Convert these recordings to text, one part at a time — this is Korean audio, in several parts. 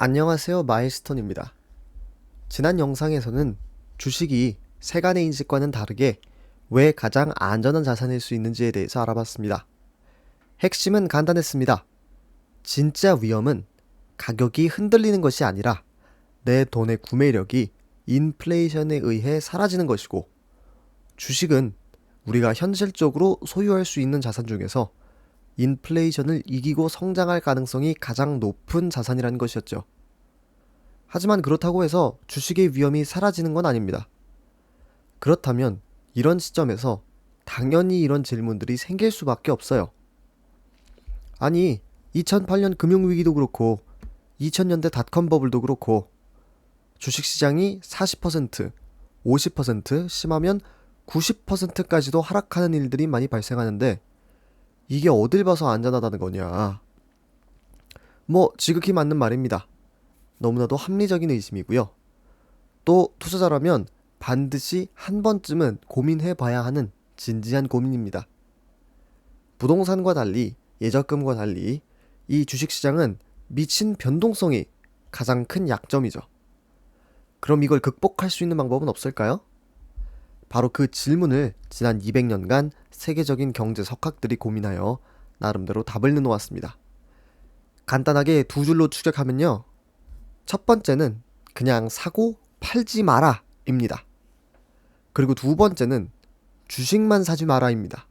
안녕하세요, 마일스톤입니다. 지난 영상에서는 주식이 세간의 인식과는 다르게 왜 가장 안전한 자산일 수 있는지에 대해서 알아봤습니다. 핵심은 간단했습니다. 진짜 위험은 가격이 흔들리는 것이 아니라 내 돈의 구매력이 인플레이션에 의해 사라지는 것이고, 주식은 우리가 현실적으로 소유할 수 있는 자산 중에서 인플레이션을 이기고 성장할 가능성이 가장 높은 자산이라는 것이었죠. 하지만 그렇다고 해서 주식의 위험이 사라지는 건 아닙니다. 그렇다면 이런 시점에서 당연히 이런 질문들이 생길 수밖에 없어요. 아니, 2008년 금융위기도 그렇고 2000년대 닷컴 버블도 그렇고 주식시장이 40%, 50%, 심하면 90%까지도 하락하는 일들이 많이 발생하는데, 이게 어딜 봐서 안전하다는 거냐. 지극히 맞는 말입니다. 너무나도 합리적인 의심이고요. 또 투자자라면 반드시 한 번쯤은 고민해 봐야 하는 진지한 고민입니다. 부동산과 달리, 예적금과 달리 이 주식시장은 미친 변동성이 가장 큰 약점이죠. 그럼 이걸 극복할 수 있는 방법은 없을까요? 바로 그 질문을 지난 200년간 세계적인 경제 석학들이 고민하여 나름대로 답을 내놓았습니다. 간단하게 두 줄로 추격하면요. 첫 번째는 그냥 사고 팔지 마라 입니다. 그리고 두 번째는 주식만 사지 마라입니다.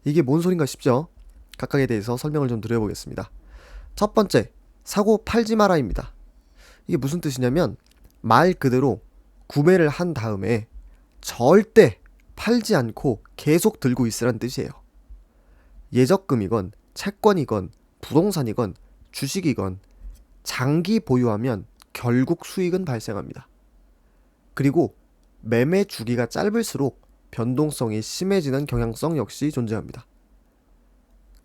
이게 뭔 소린가 싶죠? 각각에 대해서 설명을 좀 드려보겠습니다. 첫 번째, 사고 팔지 마라입니다. 이게 무슨 뜻이냐면 말 그대로 구매를 한 다음에 절대 팔지 않고 계속 들고 있으란 뜻이에요. 예적금이건 채권이건 부동산이건 주식이건 장기 보유하면 결국 수익은 발생합니다. 그리고 매매 주기가 짧을수록 변동성이 심해지는 경향성 역시 존재합니다.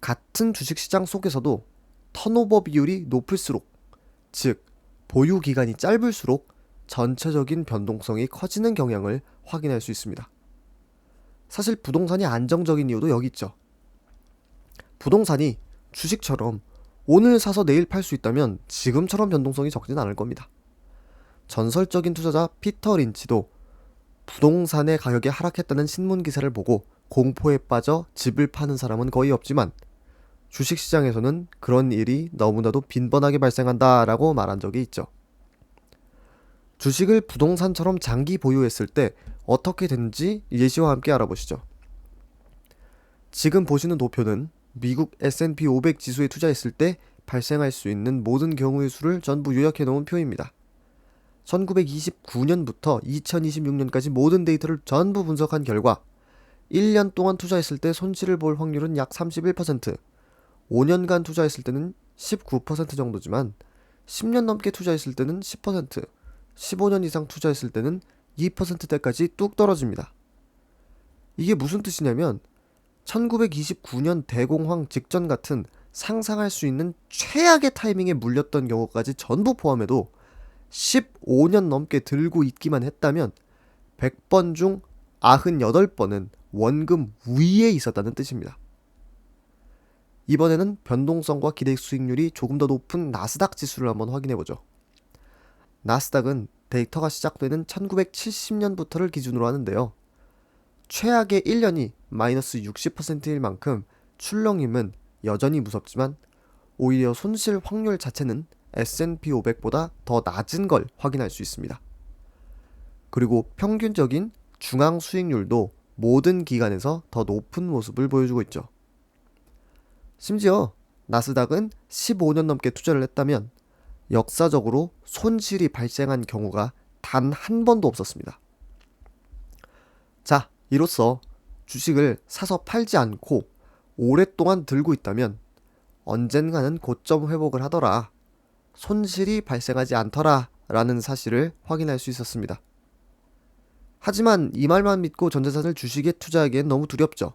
같은 주식시장 속에서도 턴오버 비율이 높을수록, 즉 보유 기간이 짧을수록 전체적인 변동성이 커지는 경향을 확인할 수 있습니다. 사실 부동산이 안정적인 이유도 여기 있죠. 부동산이 주식처럼 오늘 사서 내일 팔 수 있다면 지금처럼 변동성이 적진 않을 겁니다. 전설적인 투자자 피터 린치도 부동산의 가격이 하락했다는 신문 기사를 보고 공포에 빠져 집을 파는 사람은 거의 없지만, 주식시장에서는 그런 일이 너무나도 빈번하게 발생한다라고 말한 적이 있죠. 주식을 부동산처럼 장기 보유했을 때 어떻게 되는지 예시와 함께 알아보시죠. 지금 보시는 도표는 미국 S&P 500 지수에 투자했을 때 발생할 수 있는 모든 경우의 수를 전부 요약해 놓은 표입니다. 1929년부터 2026년까지 모든 데이터를 전부 분석한 결과 1년 동안 투자했을 때 손실을 볼 확률은 약 31%, 5년간 투자했을 때는 19% 정도지만 10년 넘게 투자했을 때는 10%, 15년 이상 투자했을 때는 2%대까지 뚝 떨어집니다. 이게 무슨 뜻이냐면 1929년 대공황 직전 같은 상상할 수 있는 최악의 타이밍에 물렸던 경우까지 전부 포함해도 15년 넘게 들고 있기만 했다면 100번 중 98번은 원금 위에 있었다는 뜻입니다. 이번에는 변동성과 기대 수익률이 조금 더 높은 나스닥 지수를 한번 확인해보죠. 나스닥은 데이터가 시작되는 1970년부터를 기준으로 하는데요. 최악의 1년이 마이너스 60%일 만큼 출렁임은 여전히 무섭지만 오히려 손실 확률 자체는 S&P 500보다 더 낮은 걸 확인할 수 있습니다. 그리고 평균적인 중앙 수익률도 모든 기간에서 더 높은 모습을 보여주고 있죠. 심지어 나스닥은 15년 넘게 투자를 했다면 역사적으로 손실이 발생한 경우가 단 한 번도 없었습니다. 자, 이로써 주식을 사서 팔지 않고 오랫동안 들고 있다면 언젠가는 고점 회복을 하더라, 손실이 발생하지 않더라 라는 사실을 확인할 수 있었습니다. 하지만 이 말만 믿고 전재산을 주식에 투자하기엔 너무 두렵죠.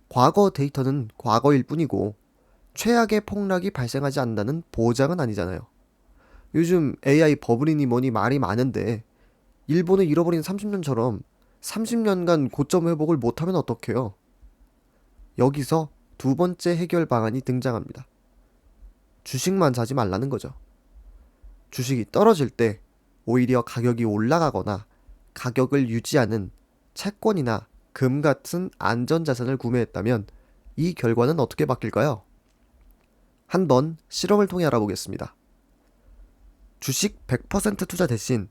과거 데이터는 과거일 뿐이고 최악의 폭락이 발생하지 않는다는 보장은 아니잖아요. 요즘 AI 버블이니 뭐니 말이 많은데 일본의 잃어버린 30년처럼 30년간 고점 회복을 못하면 어떡해요? 여기서 두 번째 해결 방안이 등장합니다. 주식만 사지 말라는 거죠. 주식이 떨어질 때 오히려 가격이 올라가거나 가격을 유지하는 채권이나 금 같은 안전자산을 구매했다면 이 결과는 어떻게 바뀔까요? 한번 실험을 통해 알아보겠습니다. 주식 100% 투자 대신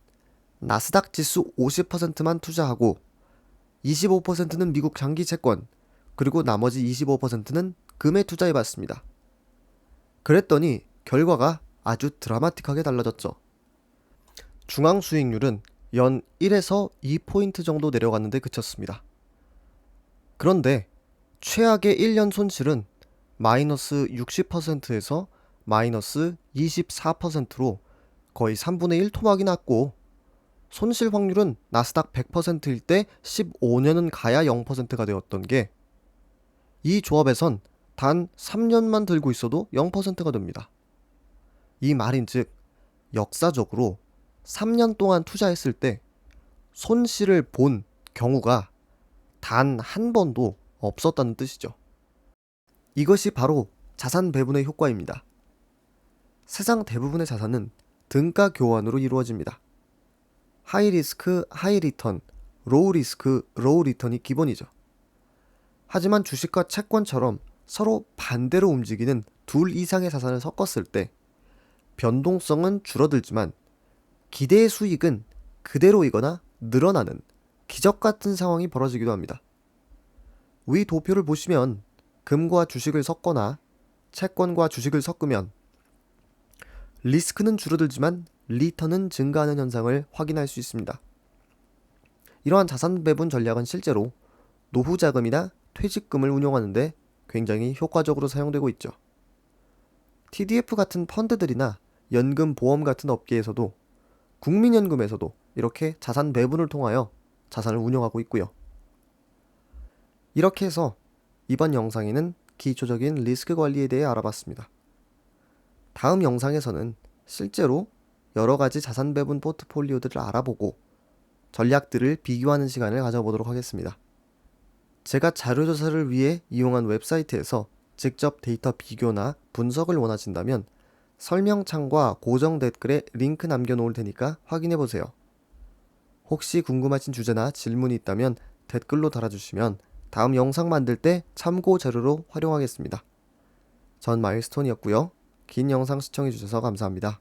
나스닥 지수 50%만 투자하고 25%는 미국 장기 채권, 그리고 나머지 25%는 금에 투자해봤습니다. 그랬더니 결과가 아주 드라마틱하게 달라졌죠. 중앙 수익률은 연 1에서 2포인트 정도 내려갔는데 그쳤습니다. 그런데 최악의 1년 손실은 마이너스 60%에서 마이너스 24%로 거의 3분의 1 토막이 났고, 손실 확률은 나스닥 100%일 때 15년은 가야 0%가 되었던 게 이 조합에선 단 3년만 들고 있어도 0%가 됩니다. 이 말인즉 역사적으로 3년 동안 투자했을 때 손실을 본 경우가 단 한 번도 없었다는 뜻이죠. 이것이 바로 자산 배분의 효과입니다. 세상 대부분의 자산은 등가 교환으로 이루어집니다. 하이 리스크, 하이 리턴, 로우 리스크, 로우 리턴이 기본이죠. 하지만 주식과 채권처럼 서로 반대로 움직이는 둘 이상의 자산을 섞었을 때 변동성은 줄어들지만 기대의 수익은 그대로이거나 늘어나는 기적 같은 상황이 벌어지기도 합니다. 위 도표를 보시면 금과 주식을 섞거나 채권과 주식을 섞으면 리스크는 줄어들지만 리턴은 증가하는 현상을 확인할 수 있습니다. 이러한 자산 배분 전략은 실제로 노후 자금이나 퇴직금을 운용하는데 굉장히 효과적으로 사용되고 있죠. TDF 같은 펀드들이나 연금 보험 같은 업계에서도, 국민연금에서도 이렇게 자산 배분을 통하여 자산을 운용하고 있고요. 이렇게 해서 이번 영상에는 기초적인 리스크 관리에 대해 알아봤습니다. 다음 영상에서는 실제로 여러 가지 자산 배분 포트폴리오들을 알아보고 전략들을 비교하는 시간을 가져보도록 하겠습니다. 제가 자료조사를 위해 이용한 웹사이트에서 직접 데이터 비교나 분석을 원하신다면 설명창과 고정 댓글에 링크 남겨놓을 테니까 확인해보세요. 혹시 궁금하신 주제나 질문이 있다면 댓글로 달아주시면 다음 영상 만들 때 참고 자료로 활용하겠습니다. 전 마일스톤이었고요. 긴 영상 시청해주셔서 감사합니다.